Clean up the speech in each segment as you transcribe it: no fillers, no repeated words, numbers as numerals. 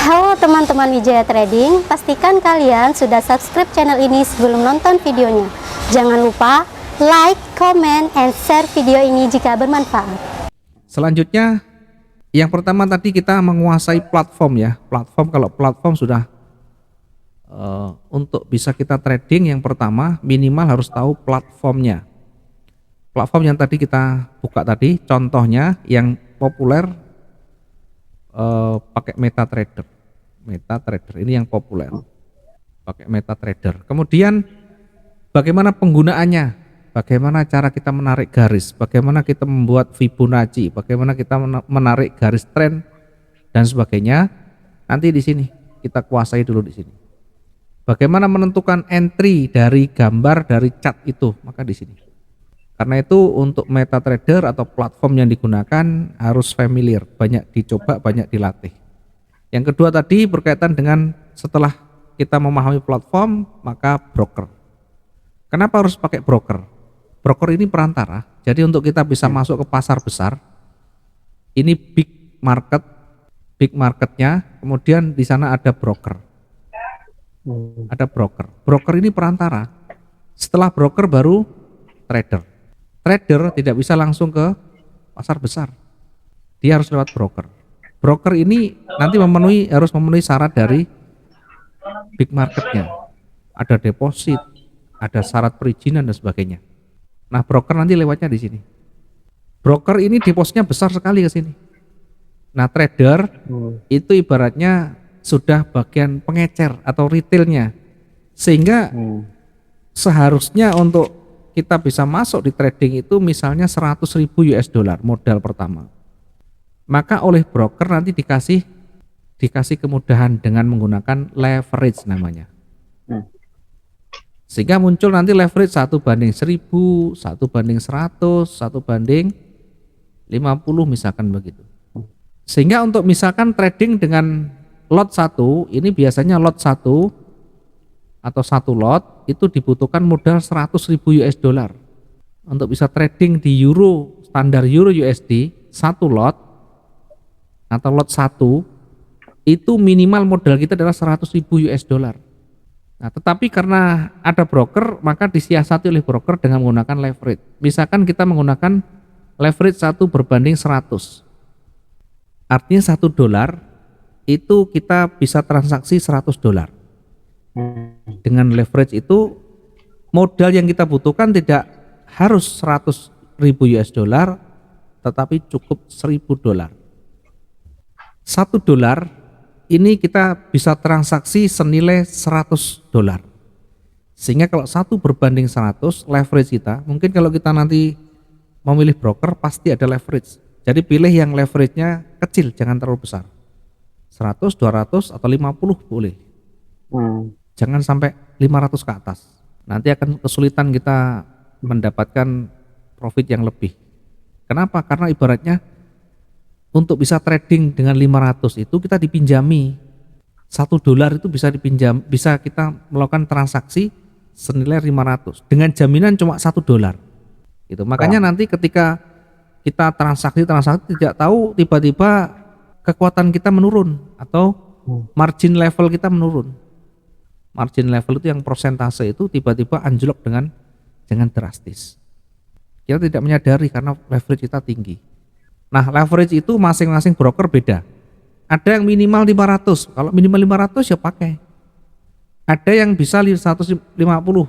Halo teman-teman Wijaya Trading, pastikan kalian sudah subscribe channel ini sebelum nonton videonya. Jangan lupa like, comment, and share video ini jika bermanfaat. Selanjutnya, yang pertama tadi kita menguasai platform ya. Kalau platform sudah untuk bisa kita trading, yang pertama minimal harus tahu platformnya. Platform yang tadi kita buka tadi, contohnya yang populer pakai MetaTrader. MetaTrader ini yang populer, pakai MetaTrader. Kemudian bagaimana penggunaannya, bagaimana cara kita menarik garis, bagaimana kita membuat Fibonacci, bagaimana kita menarik garis tren dan sebagainya. Nanti di sini kita kuasai dulu di sini. Bagaimana menentukan entry dari gambar dari chart itu, maka di sini. Karena itu untuk MetaTrader atau platform yang digunakan harus familiar, banyak dicoba, banyak dilatih. Yang kedua tadi berkaitan dengan setelah kita memahami platform, maka broker. Kenapa harus pakai broker? Broker ini perantara, jadi untuk kita bisa masuk ke pasar besar, ini big marketnya, kemudian di sana ada broker. Ada broker. Broker ini perantara. Setelah broker baru trader. Trader tidak bisa langsung ke pasar besar. Dia harus lewat broker. Broker ini nanti harus memenuhi syarat dari big marketnya. Ada deposit, ada syarat perizinan dan sebagainya. Nah, broker nanti lewatnya di sini. Broker ini depositnya besar sekali ke sini. Nah, trader itu ibaratnya sudah bagian pengecer atau retailnya. Sehingga seharusnya untuk kita bisa masuk di trading itu misalnya 100.000 US dollar modal pertama. Maka oleh broker nanti dikasih kemudahan dengan menggunakan leverage namanya. Sehingga muncul nanti leverage 1:1000, 1:100, 1:50 misalkan begitu. Sehingga untuk misalkan trading dengan lot 1, ini biasanya lot 1 atau 1 lot itu dibutuhkan modal 100.000 US dollar. Untuk bisa trading di euro, standar euro USD 1 lot atau lot 1 itu minimal modal kita adalah 100.000 US dollar. Nah, tetapi karena ada broker, maka disiasati oleh broker dengan menggunakan leverage. Misalkan kita menggunakan leverage 1:100. Artinya 1 dolar itu kita bisa transaksi 100 dolar. Dengan leverage itu modal yang kita butuhkan tidak harus 100.000 US dollar, tetapi cukup 1.000 dolar. 1 dolar ini kita bisa transaksi senilai 100 dolar. Sehingga kalau 1:100 leverage kita, mungkin kalau kita nanti memilih broker pasti ada leverage. Jadi pilih yang leverage-nya kecil, jangan terlalu besar. 100, 200 atau 50 boleh. Jangan sampai 500 ke atas. Nanti akan kesulitan kita mendapatkan profit yang lebih. Kenapa? Karena ibaratnya untuk bisa trading dengan 500 itu kita dipinjami 1 dolar itu bisa kita melakukan transaksi senilai 500 dengan jaminan cuma 1 dolar. Gitu. Makanya nanti ketika kita transaksi tidak tahu tiba-tiba kekuatan kita menurun atau margin level kita menurun. Margin level itu yang persentase itu tiba-tiba anjlok dengan drastis. Kita tidak menyadari karena leverage kita tinggi. Nah, leverage itu masing-masing broker beda. Ada yang minimal 500. Kalau minimal 500 ya pakai. Ada yang bisa 150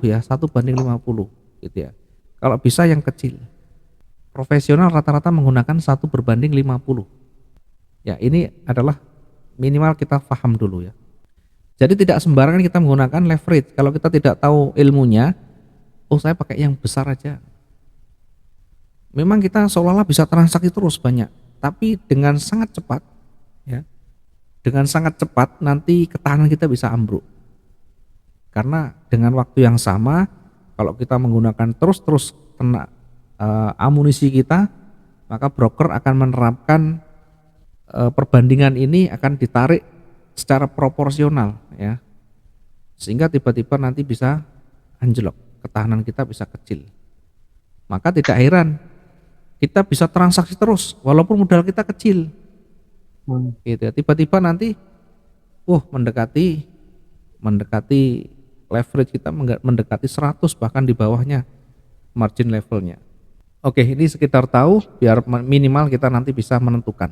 ya, 1:50 gitu ya. Kalau bisa yang kecil. Profesional rata-rata menggunakan 1:50. Ya, ini adalah minimal kita paham dulu ya. Jadi tidak sembarangan kita menggunakan leverage. Kalau kita tidak tahu ilmunya, oh saya pakai yang besar aja. Memang kita seolah-olah bisa transaksi terus banyak, tapi dengan sangat cepat ya. Dengan sangat cepat nanti ketahanan kita bisa ambruk. Karena dengan waktu yang sama kalau kita menggunakan terus kena amunisi kita, maka broker akan menerapkan perbandingan ini akan ditarik secara proporsional ya. Sehingga tiba-tiba nanti bisa anjlok, ketahanan kita bisa kecil. Maka tidak heran kita bisa transaksi terus walaupun modal kita kecil. Gitu ya. Tiba-tiba nanti mendekati leverage kita mendekati 100, bahkan di bawahnya margin levelnya. Oke, ini sekitar tahu biar minimal kita nanti bisa menentukan.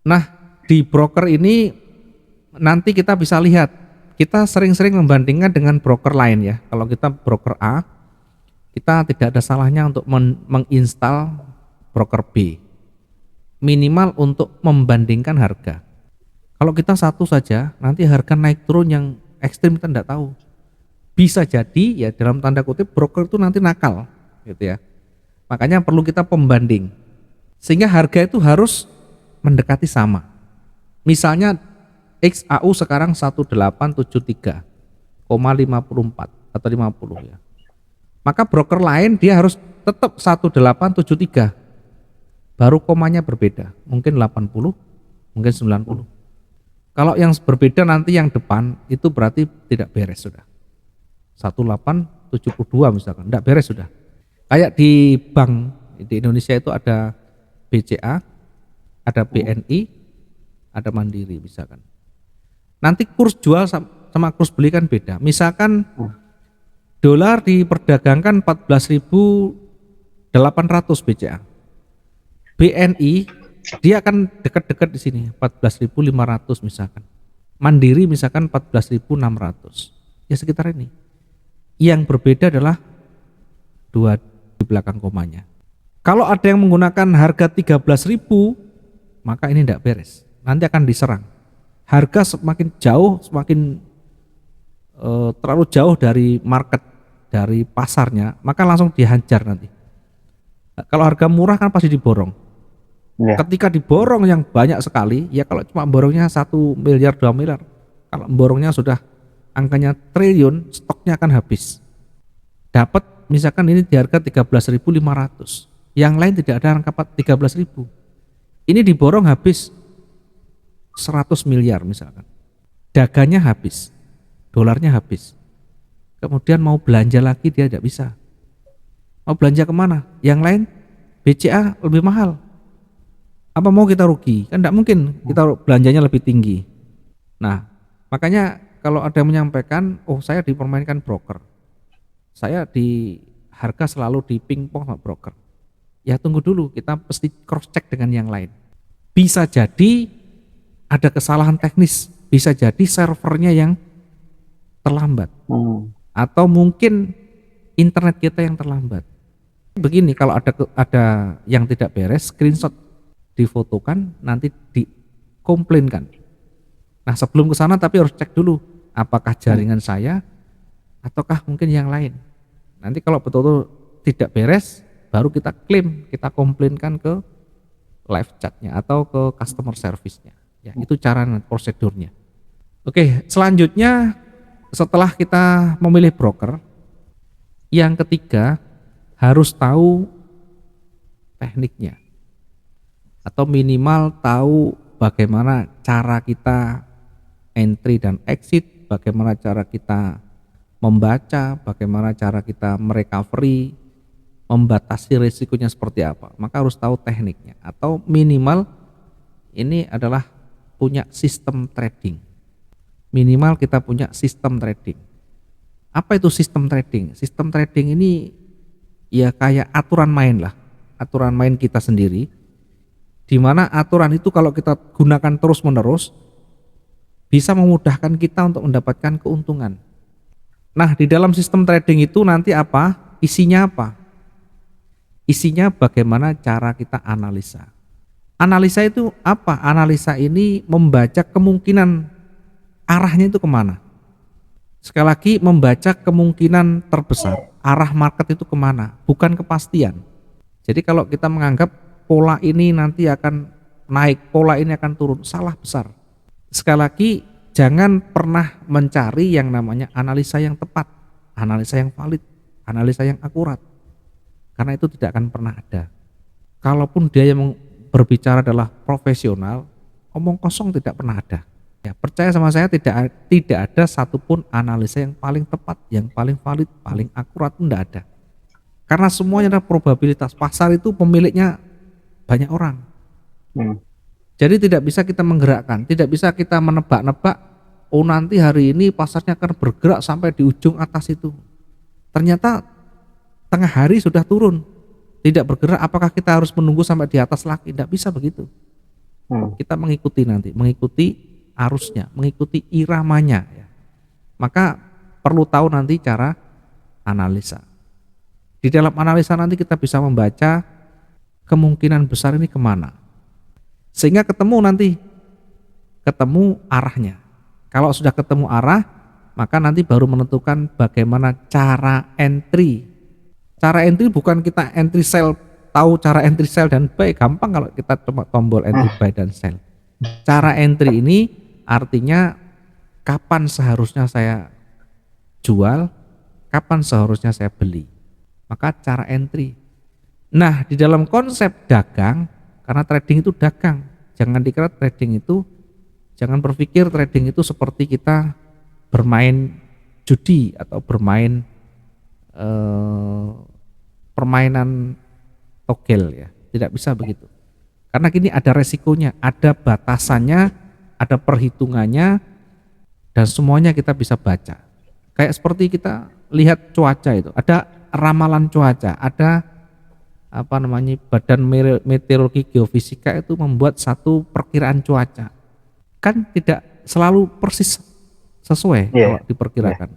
Nah, di broker ini nanti kita bisa lihat, kita sering-sering membandingkan dengan broker lain ya. Kalau kita broker A, kita tidak ada salahnya untuk menginstal broker B. Minimal untuk membandingkan harga. Kalau kita satu saja, nanti harga naik turun yang ekstrim kita tidak tahu. Bisa jadi ya dalam tanda kutip broker itu nanti nakal gitu ya. Makanya perlu kita pembanding. Sehingga harga itu harus mendekati sama. Misalnya XAU sekarang 1873,54 atau 50 ya. Maka broker lain dia harus tetap 1873. Baru komanya berbeda, mungkin 80, mungkin 90. Kalau yang berbeda nanti yang depan itu berarti tidak beres sudah. 1872 misalkan, tidak beres sudah. Kayak di bank di Indonesia itu ada BCA, ada BNI, ada Mandiri misalkan. Nanti kurs jual sama kurs beli kan beda. Misalkan dolar diperdagangkan 14.800 BCA. BNI dia akan dekat-dekat di sini 14.500 misalkan. Mandiri misalkan 14.600. Ya sekitar ini. Yang berbeda adalah dua di belakang komanya. Kalau ada yang menggunakan harga 13.000, maka ini tidak beres. Nanti akan diserang. Harga semakin jauh, semakin terlalu jauh dari market, dari pasarnya, maka langsung dihajar nanti. Kalau harga murah kan pasti diborong. Ya. Ketika diborong yang banyak sekali, ya kalau cuma borongnya 1 miliar 2 miliar, kalau borongnya sudah angkanya triliun, stoknya akan habis. Dapat misalkan ini di harga 13.500, yang lain tidak ada angka 13.000. Ini diborong habis 100 miliar misalkan. Dagangnya habis, dolarnya habis. Kemudian mau belanja lagi dia tidak bisa. Mau belanja kemana? Yang lain BCA lebih mahal. Apa mau kita rugi? Kan tidak mungkin kita belanjanya lebih tinggi. Nah, makanya kalau ada yang menyampaikan, oh saya dipermainkan broker, saya di harga selalu di pingpong sama broker. Ya tunggu dulu, kita pasti cross check dengan yang lain. Bisa jadi ada kesalahan teknis, bisa jadi servernya yang terlambat, atau mungkin internet kita yang terlambat. Begini, kalau ada yang tidak beres, screenshot difotokan, nanti dikomplainkan. Nah sebelum ke sana tapi harus cek dulu apakah jaringan saya ataukah mungkin yang lain. Nanti kalau betul-betul tidak beres baru kita klaim, kita komplainkan ke live chatnya atau ke customer service-nya. Ya, itu cara prosedurnya. Oke, selanjutnya setelah kita memilih broker, yang ketiga harus tahu tekniknya. Atau minimal tahu bagaimana cara kita entry dan exit, bagaimana cara kita membaca, bagaimana cara kita merecovery, membatasi risikonya seperti apa. Maka harus tahu tekniknya, atau minimal ini adalah punya sistem trading. Minimal kita punya sistem trading. Apa itu sistem trading? Sistem trading ini ya kayak aturan main lah, aturan main kita sendiri. Di mana aturan itu kalau kita gunakan terus-menerus bisa memudahkan kita untuk mendapatkan keuntungan. Nah, di dalam sistem trading itu nanti apa? Isinya apa? Isinya bagaimana cara kita analisa. Analisa itu apa? Analisa ini membaca kemungkinan arahnya itu kemana. Sekali lagi, membaca kemungkinan terbesar, arah market itu kemana, bukan kepastian. Jadi kalau kita menganggap pola ini nanti akan naik, pola ini akan turun, salah besar. Sekali lagi, jangan pernah mencari yang namanya analisa yang tepat, analisa yang valid, analisa yang akurat. Karena itu tidak akan pernah ada. Kalaupun dia yang berbicara adalah profesional, omong kosong tidak pernah ada. Ya, percaya sama saya, tidak ada satupun analisa yang paling tepat, yang paling valid, paling akurat, tidak ada. Karena semuanya adalah probabilitas. Pasar itu pemiliknya banyak orang. Jadi tidak bisa kita menggerakkan, tidak bisa kita menebak-nebak oh nanti hari ini pasarnya akan bergerak sampai di ujung atas itu. Ternyata tengah hari sudah turun, tidak bergerak, apakah kita harus menunggu sampai di atas lagi? Tidak bisa begitu. Kita mengikuti nanti, mengikuti arusnya, mengikuti iramanya ya. Maka perlu tahu nanti cara analisa. Di dalam analisa nanti kita bisa membaca kemungkinan besar ini kemana, sehingga ketemu arahnya. Kalau sudah ketemu arah, maka nanti baru menentukan bagaimana cara entry. Cara entry bukan kita entry sell, tahu cara entry sell dan buy gampang kalau kita cuma tombol entry buy dan sell. Cara entry ini artinya kapan seharusnya saya jual, kapan seharusnya saya beli. Maka cara entry. Nah, di dalam konsep dagang, karena trading itu dagang, jangan dikira trading itu, jangan berpikir trading itu seperti kita bermain judi atau bermain permainan togel ya, tidak bisa begitu. Karena gini, ada resikonya, ada batasannya, ada perhitungannya, dan semuanya kita bisa baca. Kayak seperti kita lihat cuaca itu, ada ramalan cuaca, ada Badan Meteorologi Geofisika itu membuat satu perkiraan cuaca. Kan tidak selalu persis sesuai kalau diperkirakan.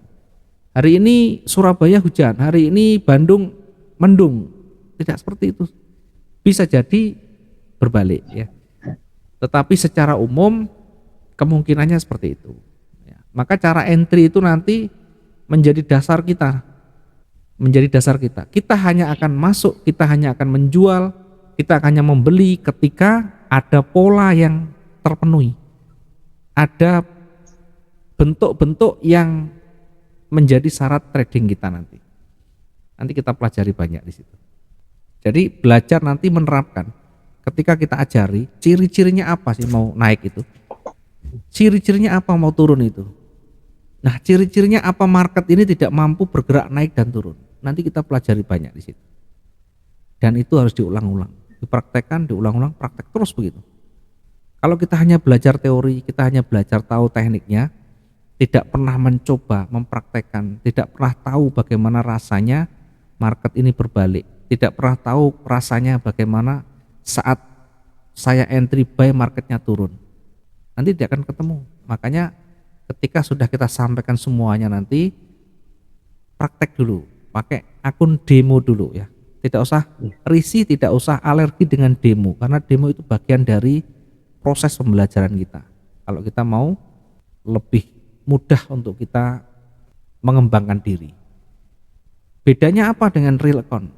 Hari ini Surabaya hujan, hari ini Bandung mendung. Tidak seperti itu. Bisa jadi berbalik ya. Tetapi secara umum kemungkinannya seperti itu. Ya. Maka cara entry itu nanti menjadi dasar kita. Kita hanya akan masuk, kita hanya akan menjual, kita hanya membeli ketika ada pola yang terpenuhi. Ada bentuk-bentuk yang menjadi syarat trading kita nanti. Nanti kita pelajari banyak di situ. Jadi belajar nanti menerapkan. Ketika kita ajari, ciri-cirinya apa sih mau naik itu? Ciri-cirinya apa mau turun itu? Nah, ciri-cirinya apa market ini tidak mampu bergerak naik dan turun? Nanti kita pelajari banyak di situ. Dan itu harus diulang-ulang, dipraktekkan, diulang-ulang, praktek terus begitu. Kalau kita hanya belajar teori, kita hanya belajar tahu tekniknya, tidak pernah mencoba mempraktekkan, tidak pernah tahu bagaimana rasanya market ini berbalik, tidak pernah tahu rasanya bagaimana saat saya entry buy marketnya turun, nanti tidak akan ketemu. Makanya ketika sudah kita sampaikan semuanya nanti praktek dulu, pakai akun demo dulu ya, tidak usah risih, tidak usah alergi dengan demo, karena demo itu bagian dari proses pembelajaran kita. Kalau kita mau lebih mudah untuk kita mengembangkan diri. Bedanya apa dengan real account?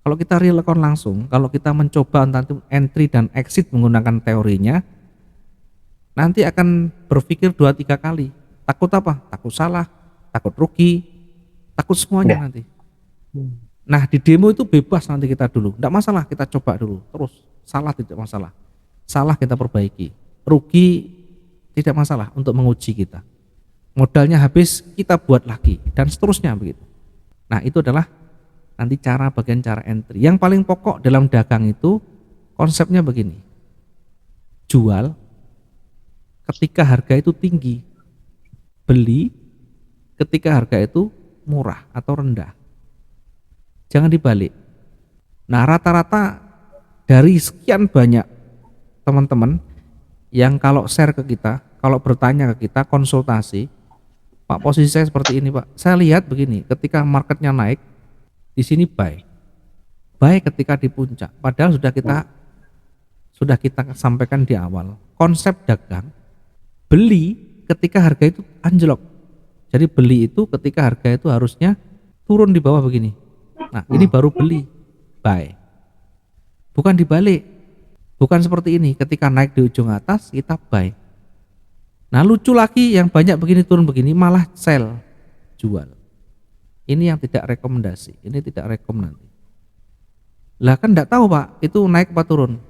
Kalau kita real account langsung, kalau kita mencoba untuk entry dan exit menggunakan teorinya, nanti akan berpikir 2-3 kali. Takut apa? Takut salah, takut rugi, takut semuanya nanti. Nah, di demo itu bebas nanti kita dulu, tidak masalah, kita coba dulu, terus salah tidak masalah, salah kita perbaiki, rugi tidak masalah untuk menguji kita, modalnya habis kita buat lagi dan seterusnya begitu. Nah, itu adalah nanti bagian cara entry. Yang paling pokok dalam dagang itu konsepnya begini, jual ketika harga itu tinggi, beli ketika harga itu murah atau rendah. Jangan dibalik. Nah, rata-rata dari sekian banyak teman-teman yang kalau share ke kita, kalau bertanya ke kita, konsultasi, Pak, posisi saya seperti ini, Pak. Saya lihat begini, ketika marketnya naik, di sini buy ketika di puncak. Padahal sudah kita sampaikan di awal, konsep dagang beli ketika harga itu anjlok. Jadi beli itu ketika harga itu harusnya turun di bawah begini. Nah, ini baru beli, buy. Bukan dibalik. Bukan seperti ini, ketika naik di ujung atas kita buy. Nah, lucu lagi yang banyak begini turun begini malah sell, jual. Ini yang tidak rekomendasi, ini tidak rekom nanti. Lah kan enggak tahu, Pak, itu naik apa turun.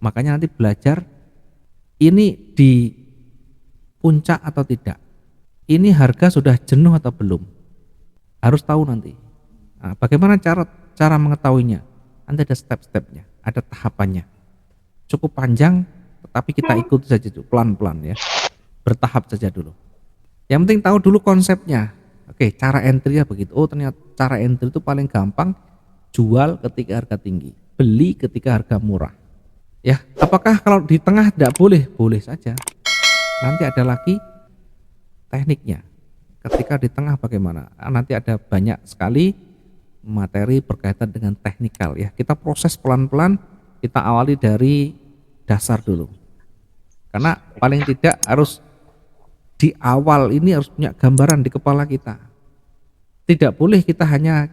Makanya nanti belajar ini di puncak atau tidak. Ini harga sudah jenuh atau belum. Harus tahu nanti. Nah, bagaimana cara mengetahuinya? Nanti ada step-stepnya, ada tahapannya. Cukup panjang, tetapi kita ikuti saja itu pelan-pelan ya. bertahap saja dulu. Yang penting tahu dulu konsepnya. Oke, cara entry-nya begitu. Oh, ternyata cara entry itu paling gampang, jual ketika harga tinggi, beli ketika harga murah. Ya, apakah kalau di tengah tidak boleh? Boleh saja. Nanti ada lagi tekniknya. Ketika di tengah bagaimana? Nanti ada banyak sekali materi berkaitan dengan teknikal ya. Kita proses pelan-pelan, kita awali dari dasar dulu. Karena paling tidak harus di awal ini harus punya gambaran di kepala kita. Tidak boleh kita hanya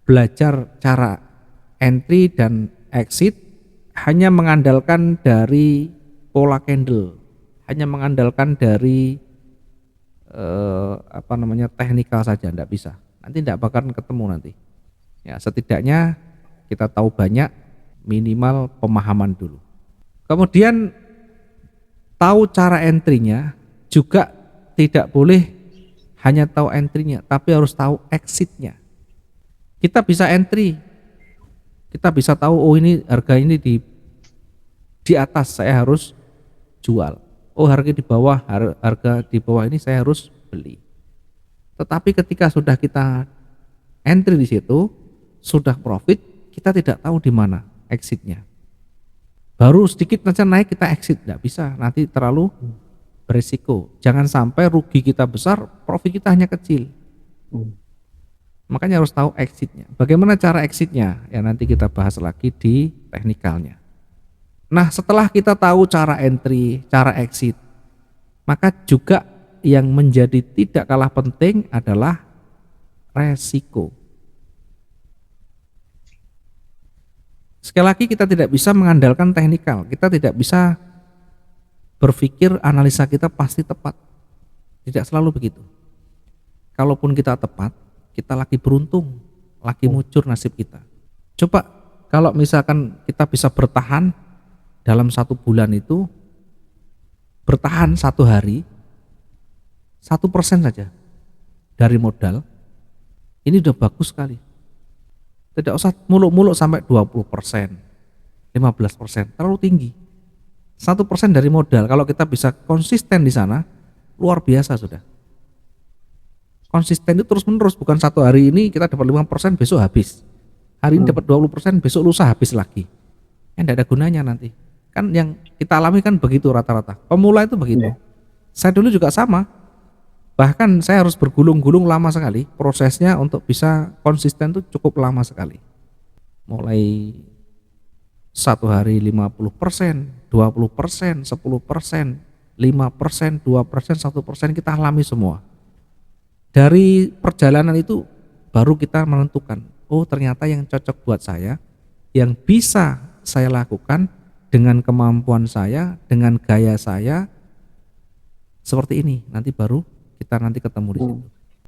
belajar cara entry dan exit hanya mengandalkan dari pola candle, hanya mengandalkan dari teknikal saja, tidak bisa. Nanti tidak bakalan ketemu nanti. Ya, setidaknya kita tahu banyak, minimal pemahaman dulu. Kemudian tahu cara entry-nya, juga tidak boleh hanya tahu entry-nya, tapi harus tahu exit-nya. Kita bisa entry, kita bisa tahu oh ini harga ini di atas saya harus jual. Oh harga di bawah ini saya harus beli. Tetapi ketika sudah kita entry di situ, sudah profit, kita tidak tahu di mana exit-nya. Baru sedikit saja naik kita exit, tidak bisa, nanti terlalu berisiko. Jangan sampai rugi kita besar, profit kita hanya kecil. Makanya harus tahu exit-nya. Bagaimana cara exit-nya? Ya nanti kita bahas lagi di teknikalnya. Nah setelah kita tahu cara entry, cara exit, maka juga yang menjadi tidak kalah penting adalah resiko. Sekali lagi kita tidak bisa mengandalkan teknikal, kita tidak bisa berpikir analisa kita pasti tepat. Tidak selalu begitu. Kalaupun kita tepat, kita lagi beruntung, lagi muncul nasib kita. Coba kalau misalkan kita bisa bertahan dalam 1 bulan itu, bertahan 1 hari, 1% saja dari modal, ini udah bagus sekali. Tidak usah muluk-muluk sampai 20%, 15%, terlalu tinggi. 1% dari modal, kalau kita bisa konsisten di sana, luar biasa sudah. Konsisten itu terus menerus, bukan 1 hari ini kita dapat 5%, besok habis. Hari ini dapat 20%, besok lusa habis lagi. Tidak ada gunanya nanti. Kan yang kita alami kan begitu rata-rata. Pemula itu begitu. Saya dulu juga sama. Bahkan saya harus bergulung-gulung lama sekali. Prosesnya untuk bisa konsisten itu cukup lama sekali. Mulai 1 hari 50%, 20%, 10%, 5%, 2%, 1% kita alami semua. Dari perjalanan itu baru kita menentukan, oh ternyata yang cocok buat saya, yang bisa saya lakukan dengan kemampuan saya, dengan gaya saya, seperti ini. Nanti baru kita nanti ketemu di situ.